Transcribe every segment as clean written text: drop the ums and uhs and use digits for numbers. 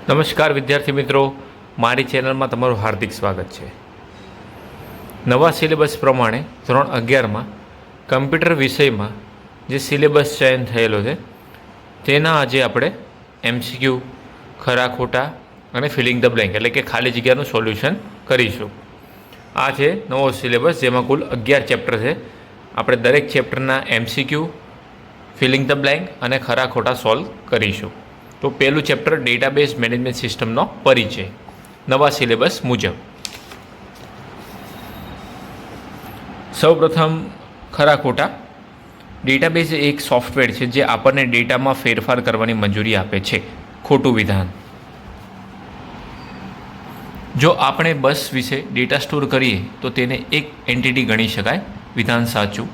નમસ્કાર વિદ્યાર્થી મિત્રો, મારી ચેનલમાં તમારું હાર્દિક સ્વાગત છે। નવા સિલેબસ પ્રમાણે ધોરણ 11માં કમ્પ્યુટર વિષયમાં જે સિલેબસ ચયન થયેલો છે તેના આજે આપણે એમસીક્યુ, ખરા ખોટા અને ફિલિંગ ધ બ્લેન્ક એટલે કે ખાલી જગ્યાનું સોલ્યુશન કરીશું। આ છે નવો સિલેબસ જેમાં કુલ 11 ચેપ્ટર છે। આપણે દરેક ચેપ્ટરના એમસીક્યુ, ફિલિંગ ધ બ્લેન્ક અને ખરા ખોટા સોલ્વ કરીશું। તો પહેલું ચેપ્ટર ડેટાબેઝ મેનેજમેન્ટ સિસ્ટમનો પરિચય નવા સિલેબસ મુજબ। સૌપ્રથમ ખરા ખોટા। ડેટાબેઝ એક સોફ્ટવેર છે જે આપણને ડેટામાં ફેરફાર કરવાની મંજૂરી આપે છે। ખોટું વિધાન, જો આપણે બસ વિશે ડેટા સ્ટોર કરીએ તો તેને એક એન્ટિટી ગણી શકાય। વિધાન સાચું।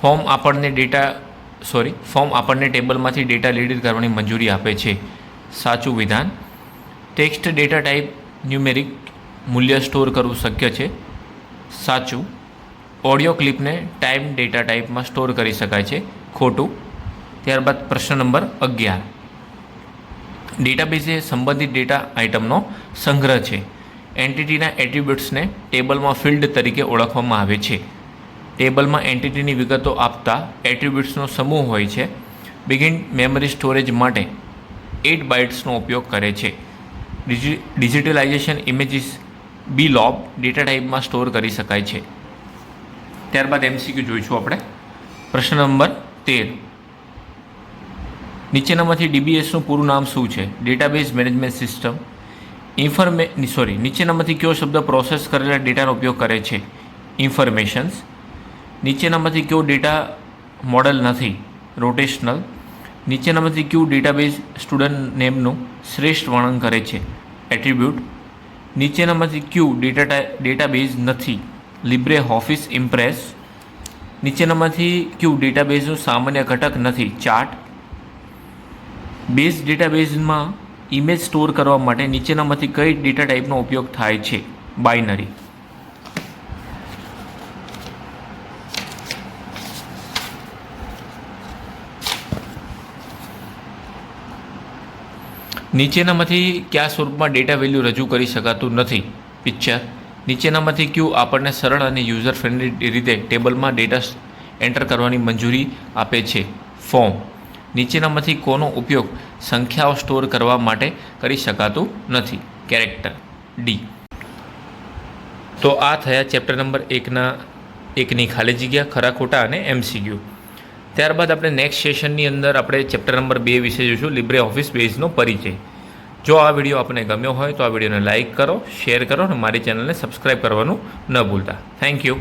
ફોર્મ આપણને ટેબલમાંથી ડેટા રીડ કરવાની મંજૂરી આપે છે। સાચું વિધાન। ટેક્સ્ટ ડેટા ટાઈપ ન્યુમેરિક મૂલ્ય સ્ટોર કરવું શક્ય છે। સાચું। ઓડિયો ક્લિપને ટાઈમ ડેટા ટાઈપમાં સ્ટોર કરી શકાય છે। ખોટું। ત્યારબાદ પ્રશ્ન નંબર 11, ડેટાબેઝ એ સંબંધિત ડેટા આઇટમનો સંગ્રહ છે। એન્ટિટીના એટ્રીબ્યુટ્સને ટેબલમાં ફિલ્ડ તરીકે ઓળખવામાં આવે છે। ટેબલમાં એન્ટિટીની વિગતો આપતા એટ્રીબ્યુટ્સનો સમૂહ હોય છે। બિગિન મેમરી સ્ટોરેજ માટે 8 બાઇટ્સનો ઉપયોગ કરે છે। ડિજિટલાઇઝેશન ઇમેજીસ blob ડેટા ટાઈપમાં સ્ટોર કરી શકાય છે। ત્યારબાદ એમસીક્યુ જોઈશું આપણે। પ્રશ્ન નંબર 13, નીચેનામાંથી ડીબીએસનું પૂરું નામ શું છે? Database management system. નીચેનામાંથી કયો શબ્દ પ્રોસેસ કરેલા ડેટાનો ઉપયોગ કરે છે? ઇન્ફોર્મેશન્સ। નીચેનામાંથી કયો ડેટા મોડલ નથી? રોટેશનલ। નીચેનામાંથી કયું ડેટાબેઝ સ્ટુડન્ટ નેમનું શ્રેષ્ઠ વર્ણન કરે છે? એટ્રીબ્યુટ। નીચેનામાંથી કયું ડેટાબેઝ નથી? લિબ્રે ઓફિસ ઇમ્પ્રેસ। નીચેનામાંથી કયું ડેટાબેઝનું સામાન્ય ઘટક નથી? ચાર્ટ। બેઝ ડેટાબેઝમાં ઇમેજ સ્ટોર કરવા માટે નીચેનામાંથી કઈ ડેટા ટાઈપનો ઉપયોગ થાય છે? બાઇનરી। નીચેનામાંથી કયા સ્વરૂપમાં ડેટા વેલ્યુ રજૂ કરી શકાતું નથી? પિક્ચર। નીચેનામાંથી કયું આપણને સરળ અને યુઝર ફ્રેન્ડલી રીતે ટેબલમાં ડેટા એન્ટર કરવાની મંજૂરી આપે છે? ફોર્મ। નીચેનામાંથી કોનો ઉપયોગ સંખ્યાઓ સ્ટોર કરવા માટે કરી શકાતું નથી? કેરેક્ટર। ડી। તો આ થયા ચેપ્ટર નંબર 1ની ખાલી જગ્યા, ખરા ખોટા અને એમસીક્યુ। ત્યારબાદ આપણે નેક્સ્ટ સેશનની અંદર આપણે ચેપ્ટર નંબર 2 વિશે જોઈશું, લિબ્રે ઓફિસ બેઝનો પરિચય। જો આ વિડીયો આપને ગમ્યો હોય તો આ વિડીયોને લાઇક કરો, શેર કરો અને મારી ચેનલને સબસ્ક્રાઈબ કરવાનું ન ભૂલતા। Thank you.